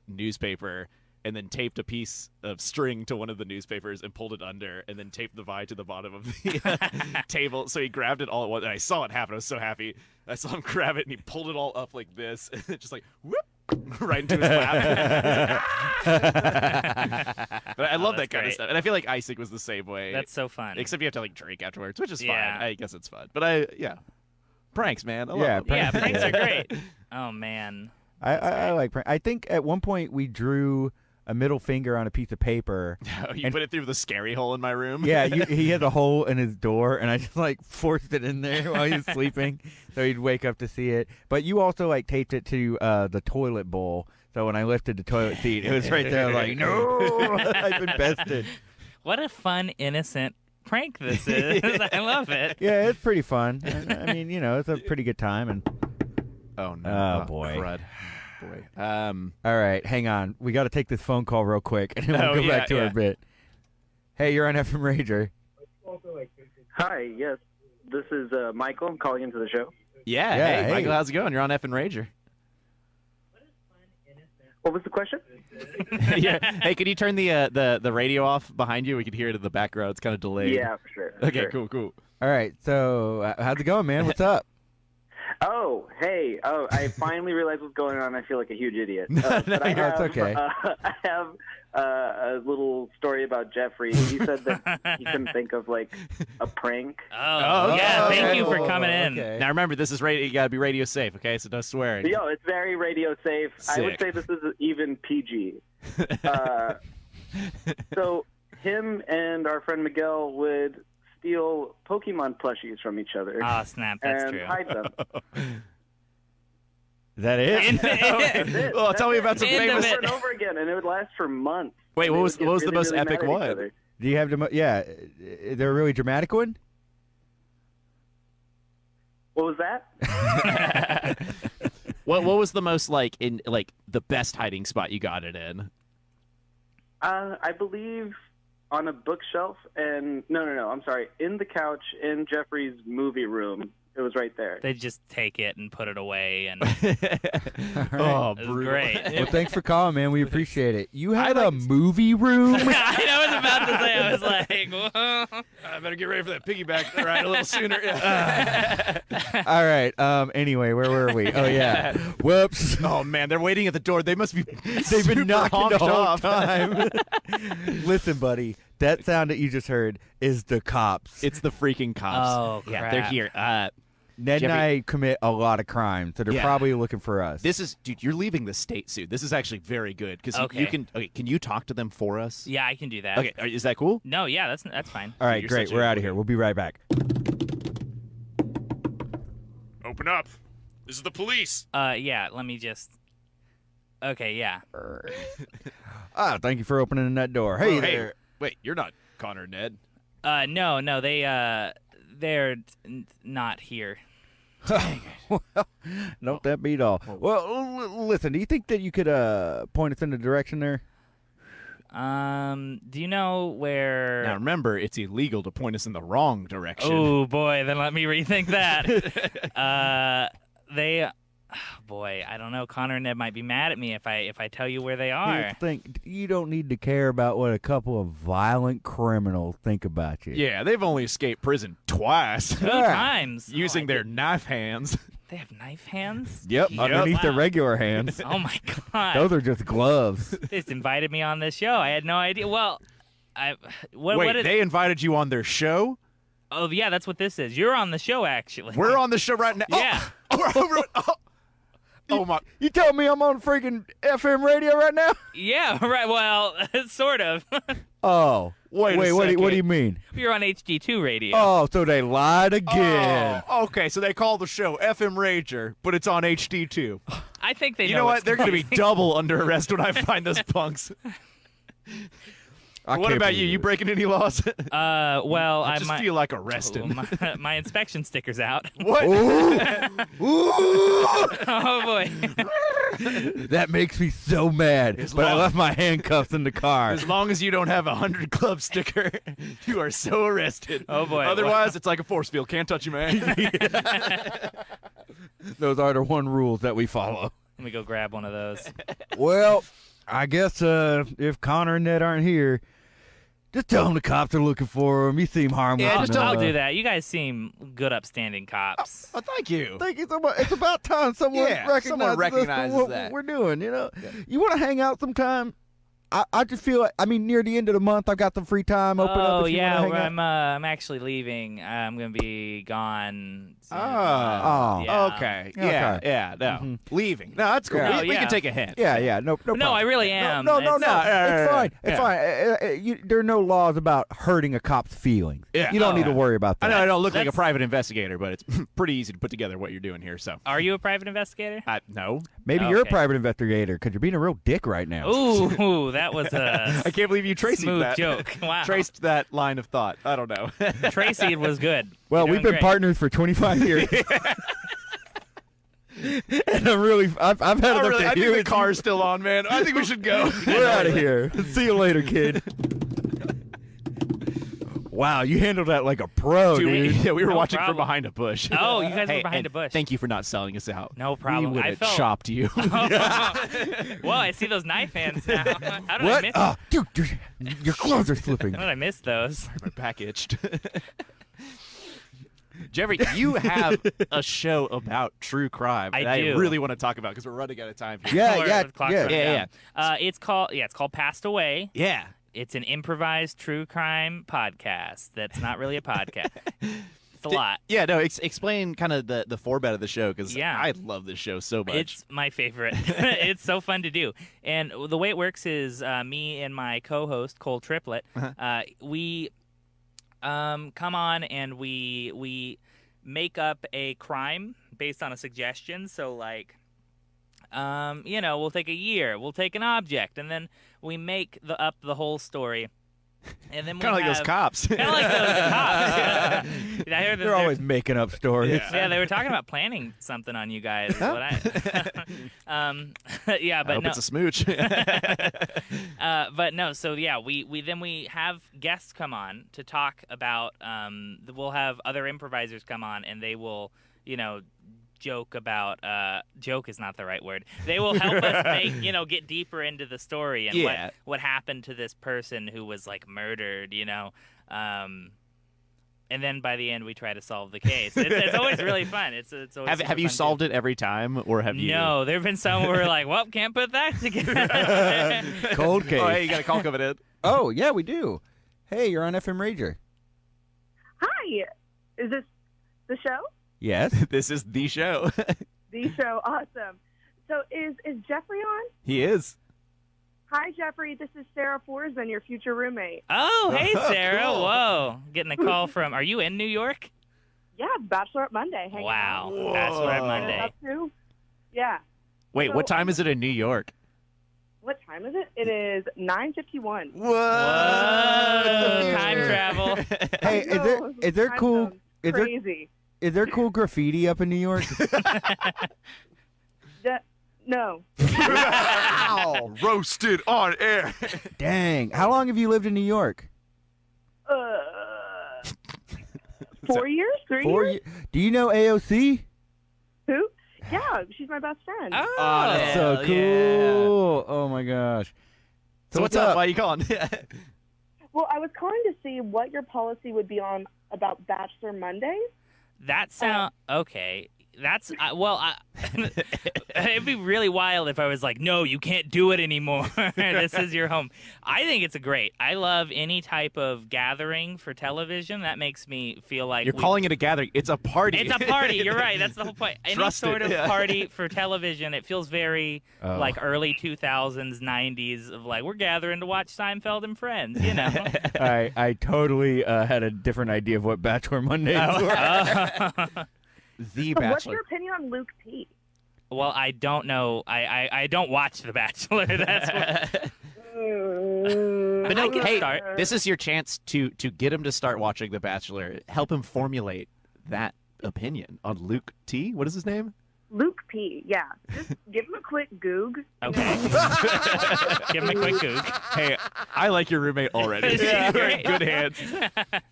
newspaper and then taped a piece of string to one of the newspapers and pulled it under, and then taped the vine to the bottom of the table. So he grabbed it all at once, and I saw it happen. I was so happy. I saw him grab it, and he pulled it all up like this, and it just like whoop. Right into his lap. But I love that kind of stuff. And I feel like icing was the same way. That's so fun. Except you have to like drink afterwards, which is Yeah. fine. I guess it's fun. But pranks, man. I love them. Yeah, pranks are great. Oh, man. I like prank. I think at one point we drew a middle finger on a piece of paper. You put it through the scary hole in my room? Yeah, he had a hole in his door, and I just like forced it in there while he was sleeping, so he'd wake up to see it. But you also like taped it to the toilet bowl, so when I lifted the toilet seat, it was right there. I was like, no, I've been bested. What a fun, innocent prank this is. I love it. Yeah, it's pretty fun. I mean, it's a pretty good time. And oh no, oh boy. Crud. Boy. All right, hang on. We got to take this phone call real quick, and then we'll go back to our bit. Hey, you're on Effin Rager. Hi, yes. This is Michael. I'm calling into the show. Yeah, hey, Michael, how's it going? You're on Effin Rager. What was the question? Yeah. Hey, can you turn the radio off behind you? We can hear it in the background. It's kind of delayed. Yeah, for sure. Okay, cool. All right, so how's it going, man? What's up? Oh, hey. Oh, I finally realized what's going on. I feel like a huge idiot. No, But I have, it's okay. I have a little story about Jeffrey. He said that he couldn't think of, like, a prank. Oh, yeah. Thank you for coming in. Okay. Now remember, this is radio. You got to be radio safe, okay? So no swearing. Yo, it's very radio safe. I would Sick. say this is even PG. So him and our friend Miguel would steal Pokemon plushies from each other Oh, snap. That's and true. hide them. Is that it? That's it. Well, tell me about some End of famous. it. Over and over again, and it would last for months. Wait, And what they was would get the really, most really mad epic at each one? other. Do you have is there a really dramatic one? What was that? What was the most like the best hiding spot you got it in? I believe on a bookshelf, and no, I'm sorry, in the couch in Jeffrey's movie room. It was right there. They just take it and put it away, and Oh, it was brutal. great. Well, thanks for calling, man. We appreciate it. You had I a like- movie room? I was about to say, I was like, whoa. I better get ready for that piggyback ride a little sooner. All right. Anyway, where were we? Oh, yeah. Whoops. Oh man, they're waiting at the door. They must be. They've been knocking the whole off. time. Listen, buddy, that sound that you just heard is the cops. It's the freaking cops. Oh, yeah, crap. they're here. Ned and Jeffrey- I commit a lot of crimes, so they're Yeah. probably looking for us. This is, dude. You're leaving the state soon. This is actually very good because you Okay. can. Okay, can you talk to them for us? Yeah, I can do that. Okay, is that cool? No, yeah, that's fine. All right, You're great. such We're a- out of here. We'll be right back. Open up. This is the police. Yeah, let me just. Okay, yeah. Thank you for opening that door. Hey Oh, there. Wait, you're not Connor Ned. No, they're not here. Well, nope, that beat all. Well, listen, do you think that you could point us in the direction there? Do you know where? Now remember, it's illegal to point us in the wrong direction. Oh boy, then let me rethink that. Boy, I don't know. Connor and Ned might be mad at me if I tell you where they Here's are. the thing. You don't need to care about what a couple of violent criminals think about you. Yeah, they've only escaped prison twice. 2 Yeah. times using their knife hands. They have knife hands. Yep, underneath their Wow. regular hands. Oh my god! Those are just gloves. They just invited me on this show. I had no idea. Well, what Wait, did, they invited you on their show? Oh yeah, that's what this is. You're on the show actually. We're on the show right now. Yeah. Oh, we're over. Oh my. You telling me I'm on freaking FM radio right now? Yeah, right. Well, sort of. Oh. Wait a what do second. you mean? You're on HD2 radio. Oh, so they lied again. Oh, okay, so they call the show FM Rager, but it's on HD2. I think they You know what? what's They're going to be confusing. double under arrest when I find those punks. I What can't about you? believe You it. breaking any laws? Well, I I just might. feel like arrested. My inspection sticker's out. What? Ooh. Ooh. Oh boy. That makes me so mad. But I long- left my handcuffs in the car. As long as you don't have a 100 Club sticker, you are so arrested. Oh, boy. Otherwise, it's like a force field. Can't touch you, man. Those are the one rules that we follow. Let me go grab one of those. Well, I guess if Connor and Ned aren't here, just tell them the cops are looking for them. You seem harmless. Yeah, just I'll do that. You guys seem good, upstanding cops. Oh, thank you. Thank you so much. It's about time someone recognizes us for what we're doing, you know? Yeah. You want to hang out sometime? I just feel like, near the end of the month, I've got some free time. Open up if you want to hang out. I'm actually leaving. I'm going to be gone. Soon. Okay. Yeah, no. Mm-hmm. Leaving. No, that's cool. Yeah. We can take a hint. Yeah. No problem. I really am. No. It's fine. It's fine. There are no laws about hurting a cop's feelings. Yeah. You don't need to worry about that. I know I don't look like a private investigator, but it's pretty easy to put together what you're doing here. So, are you a private investigator? No. Maybe you're a private investigator because you're being a real dick right now. Ooh, that was a I can't believe you traced smooth that joke. Wow. Traced that line of thought. I don't know. Tracy was good. Well, You're we've been great. partners for 25 years. And I've had enough to I hear think the car's still on, man. I think we should go. We're out of here. See you later, kid. Wow, you handled that like a pro, dude. We were No watching problem. from behind a bush. Oh, you guys were behind and a bush. Thank you for not selling us out. No problem. We would I have felt- chopped you. Whoa, I see those knife hands now. How did I What? miss? Oh, dude, your clothes are slipping. How did I miss those? My back itched. Jeffrey, you have a show about true crime. I that do. I really want to talk about because we're running out of time here. Yeah. The clock's running Yeah. down. It's called Passed Away. Yeah. It's an improvised true crime podcast. That's not really a podcast. It's a lot. Yeah, no, explain kind of the format of the show because Yeah. I love this show so much. It's my favorite. It's so fun to do. And the way it works is me and my co-host, Cole Triplett, we come on and we make up a crime based on a suggestion. So, like, we'll take a year, we'll take an object, and then we make up the whole story. And then kind of like those cops. Kind of like those cops. I heard that They're always making up stories. Yeah, they were talking about planning something on you guys. Is what yeah, but I hope no. it's a smooch. But no, so yeah, we have guests come on to talk about. We'll have other improvisers come on, and they will, joke about. Joke is not the right word. They will help us get deeper into the story and what happened to this person who was like murdered. And then by the end, we try to solve the case. It's always really fun. It's always have you solved it every time, or have you? No, there have been some where we're like, well, can't put that together. Cold case. Oh, hey, you got a call coming in. Oh, yeah, we do. Hey, you're on Effin Rager. Hi. Is this the show? Yes. This is the show. The show. Awesome. So is Jeffrey on? He is. Hi, Jeffrey. This is Sarah Forsman, your future roommate. Oh, hey, Sarah. Cool. Whoa. Getting a call from, are you in New York? Yeah, Bachelorette Monday. Hanging Wow. out. Bachelorette Up Monday. to? Yeah. Wait, So, what time is it in New York? What time is it? It is 9:51. Whoa! Time travel. Hey, is there Time cool zone's is there crazy. is there cool graffiti up in New York? No. Wow! Roasted on air. Dang. How long have you lived in New York? 4 years? 3 4 years? years. Do you know AOC? Who? Yeah, she's my best friend. Oh, That's so hell cool. yeah. Oh my gosh. So what's up? Why are you calling? Well, I was calling to see what your policy would be on about Bachelor Mondays. That sound okay. That's it'd be really wild if I was like, no, you can't do it anymore. This is your home. I think it's great. I love any type of gathering for television. That makes me feel like You're calling it a gathering. It's a party. It's a party. You're right. That's the whole point. Any Trust it, sort of yeah. party for television, it feels very Oh. like early 2000s, 90s of like, we're gathering to watch Seinfeld and Friends, I totally had a different idea of what Bachelor Mondays were. The So what's Bachelor. your opinion on Luke P? Well, I don't know. I don't watch The Bachelor. That's what. But no, I can hey, start. this is your chance to get him to start watching The Bachelor. Help him formulate that opinion on Luke T. What is his name? Luke P. Yeah. Just give him a quick goog. Okay. Give him a quick goog. Hey, I like your roommate already. Yeah. You're in good hands.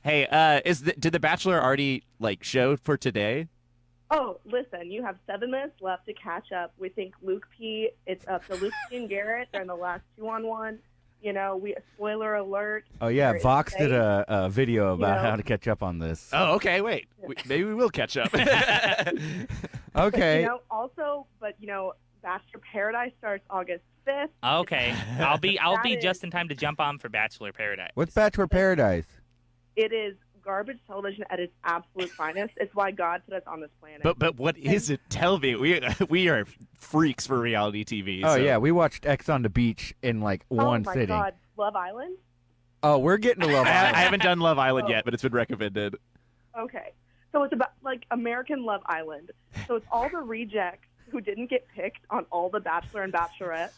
Hey, did The Bachelor already show for today? Oh, listen, you have 7 minutes left to catch up. We think Luke P. It's up to Luke P. and Garrett. They're in the last 2-on-1. You know, spoiler alert. Oh, yeah, there is Vox did space. a video about know. how to catch up on this. Oh, okay. Wait. Maybe we will catch up. Okay. You know, also, but, you know, Bachelor Paradise starts August 5th. Okay, I'll be That is- just in time to jump on for Bachelor Paradise. What's Bachelor Paradise? It is garbage television at its absolute finest. It's why God put us on this planet. But what is it? Tell me. We are freaks for reality TV. Oh, so- yeah, we watched X on the Beach in, like, one oh, my sitting. God. Love Island? Oh, we're getting to Love I Island. haven't done Love Island Oh. yet, but it's been recommended. Okay. So it's about, like, American Love Island. So it's all the rejects who didn't get picked on all the Bachelor and Bachelorette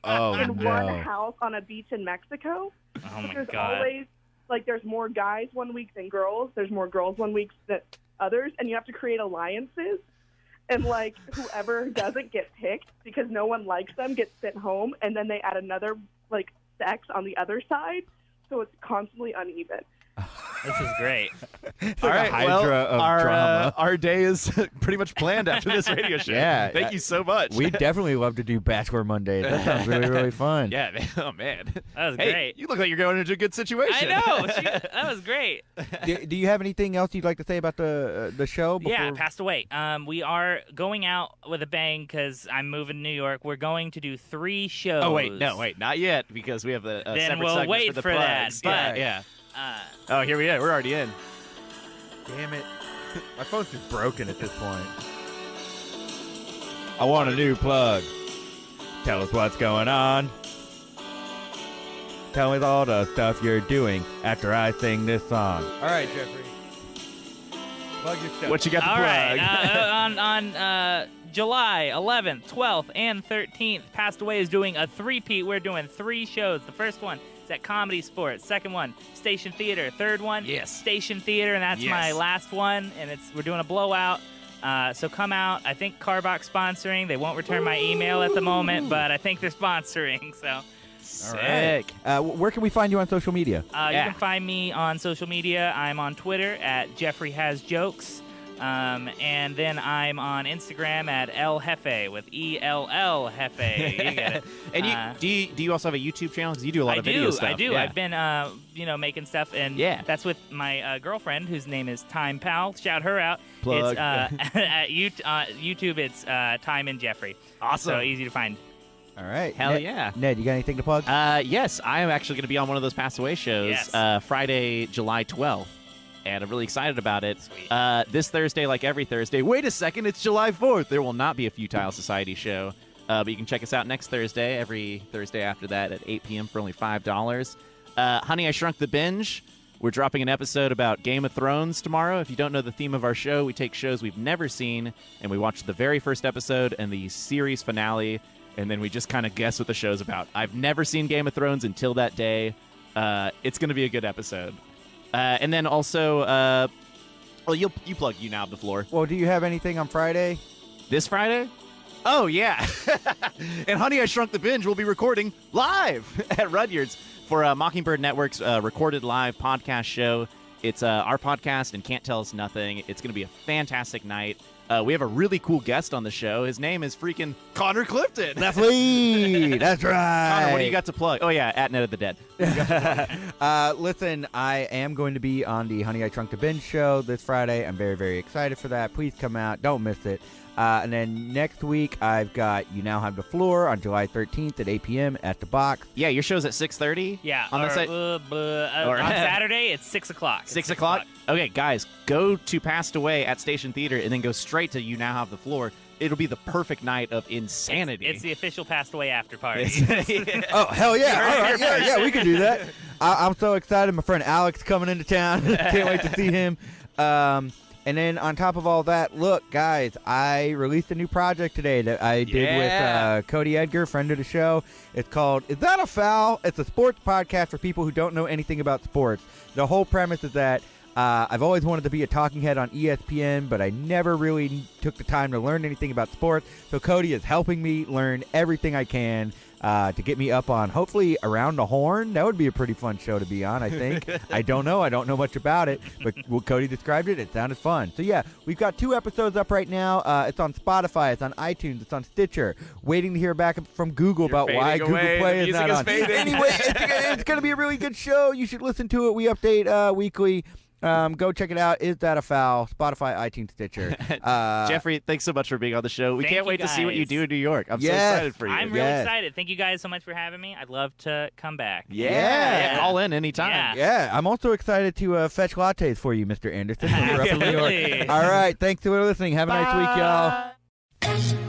Oh, in no. one house on a beach in Mexico. Oh my There's God. always, like, there's more guys one week than girls. There's more girls one week than others. And you have to create alliances. And, like, whoever doesn't get picked because no one likes them gets sent home. And then they add another, like, sex on the other side. So it's constantly uneven. This is great. It's All like right, a hydra well, of our drama. our day is pretty much planned after this radio show. Yeah, Thank you so much. We definitely love to do Bachelor Mondays. That sounds really, really fun. Yeah, man. Oh man. That was Hey, great. you look like you're going into a good situation. I know. That was great. Do you have anything else you'd like to say about the show? Before... Yeah, passed away. We are going out with a bang because I'm moving to New York. We're going to do 3 shows. Oh wait, no, wait, not yet because we have a Then separate we'll segment wait for the for that, plugs. but- yeah. Uh, Oh, here we are. We're already in. Damn it. My phone's just broken at this point. I want a new plug. Tell us what's going on. Tell me all the stuff you're doing after I sing this song. All right, Jeffrey. Plug your stuff. What you got to all plug? right. On July 11th, 12th, and 13th, Passed Away is doing a 3-peat. We're doing 3 shows. The first one is at Comedy Sports. Second one, Station Theater. Third one, Yes. Station Theater, and that's Yes. my last one. And we're doing a blowout. So come out. I think Carbox sponsoring. They won't return my email at the moment, but I think they're sponsoring. So Sick. Where can we find you on social media? you Yeah. can find me on social media. I'm on Twitter at Jeffrey Has Jokes. And then I'm on Instagram at El Jefe with ELL Jefe. You get it. And do you also have a YouTube channel? Because you do a lot of video stuff. I do. Yeah. I've been, making stuff, and Yeah. that's with my girlfriend, whose name is Time Pal. Shout her out. Plug. It's at YouTube. It's Time and Jeffrey. Awesome. So easy to find. All right. Hell Ned, yeah. Ned, you got anything to plug? Yes, I am actually going to be on one of those Passed Away shows Yes. Friday, July 12th. And I'm really excited about it. Sweet. This Thursday, like every Thursday. Wait a second, it's July 4th. There will not be a Futile Society show. But you can check us out next Thursday, every Thursday after that at 8 p.m. for only $5. Honey, I Shrunk the Binge. We're dropping an episode about Game of Thrones tomorrow. If you don't know the theme of our show, we take shows we've never seen, and we watch the very first episode and the series finale, and then we just kind of guess what the show's about. I've never seen Game of Thrones until that day. It's going to be a good episode. And then also, you plug You Now Have the Floor. Well, do you have anything on Friday? This Friday? Oh, yeah. And Honey, I Shrunk the Binge will be recording live at Rudyard's for Mockingbird Network's recorded live podcast show. It's our podcast and Can't Tell Us Nothing. It's going to be a fantastic night. We have a really cool guest on the show. His name is freaking Connor Clifton. Definitely. That's right. Connor, what do you got to plug? Oh, yeah, at Net of the Dead. Listen, I am going to be on the Honey, I Shrunk the Binge show this Friday. I'm very, very excited for that. Please come out. Don't miss it. And then next week, I've got You Now Have the Floor on July 13th at 8 p.m. at the Box. Yeah, your show's at 6:30? Yeah. On the site? On Saturday, it's 6 o'clock. 6 o'clock? Okay, guys, go to Passed Away at Station Theater and then go straight to You Now Have the Floor. It'll be the perfect night of insanity. It's the official Passed Away after party. Oh, hell yeah. All right. Yeah, we can do that. I'm so excited. My friend Alex coming into town. Can't wait to see him. And then on top of all that, look, guys, I released a new project today that I did with Cody Edgar, friend of the show. It's called Is That a Foul? It's a sports podcast for people who don't know anything about sports. The whole premise is that I've always wanted to be a talking head on ESPN, but I never really took the time to learn anything about sports. So Cody is helping me learn everything I can to get me up on, hopefully, Around the Horn. That would be a pretty fun show to be on, I think. I don't know much about it, but when Cody described it, it sounded fun. So, yeah, we've got 2 episodes up right now. It's on Spotify, it's on iTunes, it's on Stitcher. Waiting to hear back from Google about why Google Play is not on. Anyway, it's going to be a really good show. You should listen to it. We update weekly. Go check it out. Is That a Foul? Spotify, iTunes, Stitcher. Jeffrey, thanks so much for being on the show. We can't wait to see what you do in New York. I'm so excited for you. I'm really excited. Thank you guys so much for having me. I'd love to come back. Yeah. Call in anytime. Yeah. I'm also excited to fetch lattes for you, Mr. Anderson. When we're up in New York. All right. Thanks for listening. Have a nice week, y'all.